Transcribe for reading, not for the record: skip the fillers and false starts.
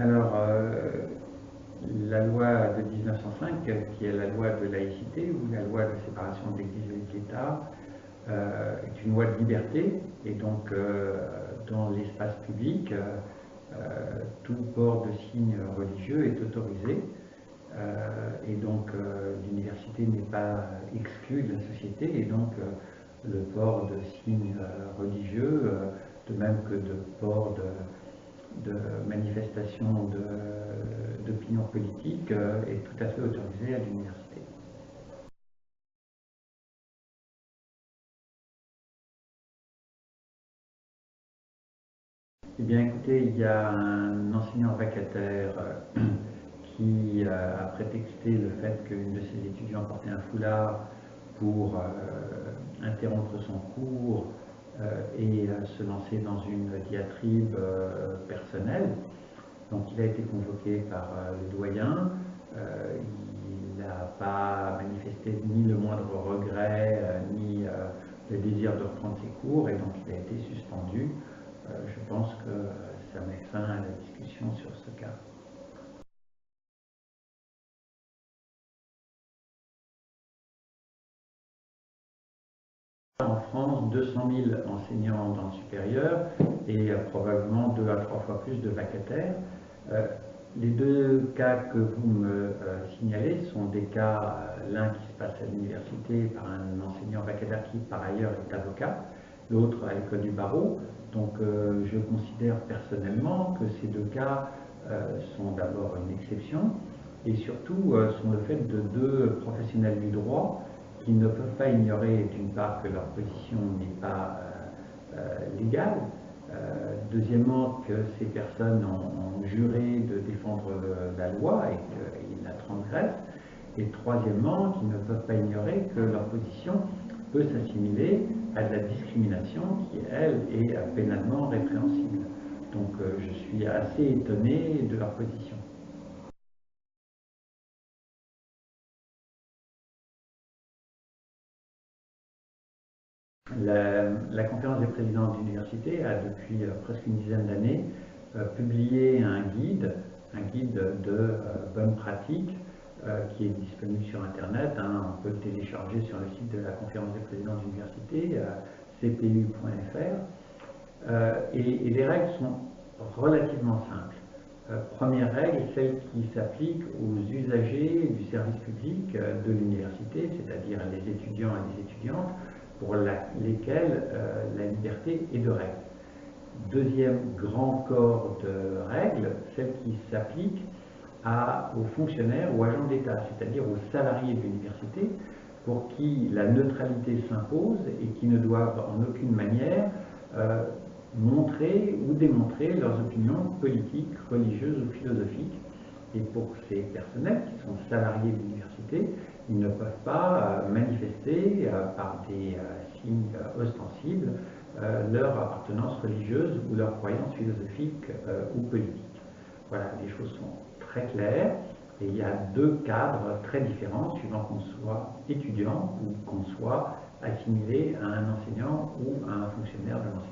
Alors, la loi de 1905, qui est la loi de laïcité ou la loi de séparation de l'Église et de l'État, est une loi de liberté, et donc dans l'espace public, tout port de signe religieux est autorisé, et donc l'université n'est pas exclue de la société, et donc le port de signes religieux, de même que de port de manifestation d'opinion politique, est tout à fait autorisé à l'université. Eh bien, écoutez, il y a un enseignant vacataire qui a prétexté le fait qu'une de ses étudiants portait un foulard pour interrompre son cours et se lancer dans une diatribe personnelle. Donc il a été convoqué par le doyen. Il n'a pas manifesté ni le moindre regret, ni le désir de reprendre ses cours, et donc il a été suspendu. Je pense que ça met fin à la discussion sur ce cas. En France, 200 000 enseignants dans le supérieur et probablement 2 à 3 fois plus de vacataires. Les deux cas que vous me signalez sont des cas, l'un qui se passe à l'université par un enseignant vacataire qui par ailleurs est avocat, l'autre à l'école du barreau. Donc je considère personnellement que ces deux cas sont d'abord une exception, et surtout sont le fait de deux professionnels du droit qui ne peuvent pas ignorer, d'une part, que leur position n'est pas légale, deuxièmement, que ces personnes ont juré de défendre la loi et qu'ils la transgressent, et troisièmement, qu'ils ne peuvent pas ignorer que leur position peut s'assimiler à de la discrimination qui, elle, est pénalement répréhensible. Donc je suis assez étonné de leur position. La conférence des présidents d'université a depuis presque une dizaine d'années publié un guide de bonnes pratiques qui est disponible sur Internet. On peut le télécharger sur le site de la conférence des présidents d'université, cpu.fr. Et les règles sont relativement simples. Première règle, celle qui s'applique aux usagers du service public de l'université, c'est-à-dire les étudiants et les étudiantes, pour lesquels la liberté est de règle. Deuxième grand corps de règles, celle qui s'applique aux fonctionnaires ou agents d'État, c'est-à-dire aux salariés de l'université, pour qui la neutralité s'impose et qui ne doivent en aucune manière montrer ou démontrer leurs opinions politiques, religieuses ou philosophiques. Et pour ces personnels qui sont salariés de l'université, ils ne peuvent pas manifester par des signes ostensibles leur appartenance religieuse ou leur croyance philosophique ou politique. Voilà, les choses sont très claires, et il y a deux cadres très différents suivant qu'on soit étudiant ou qu'on soit assimilé à un enseignant ou à un fonctionnaire de l'enseignement.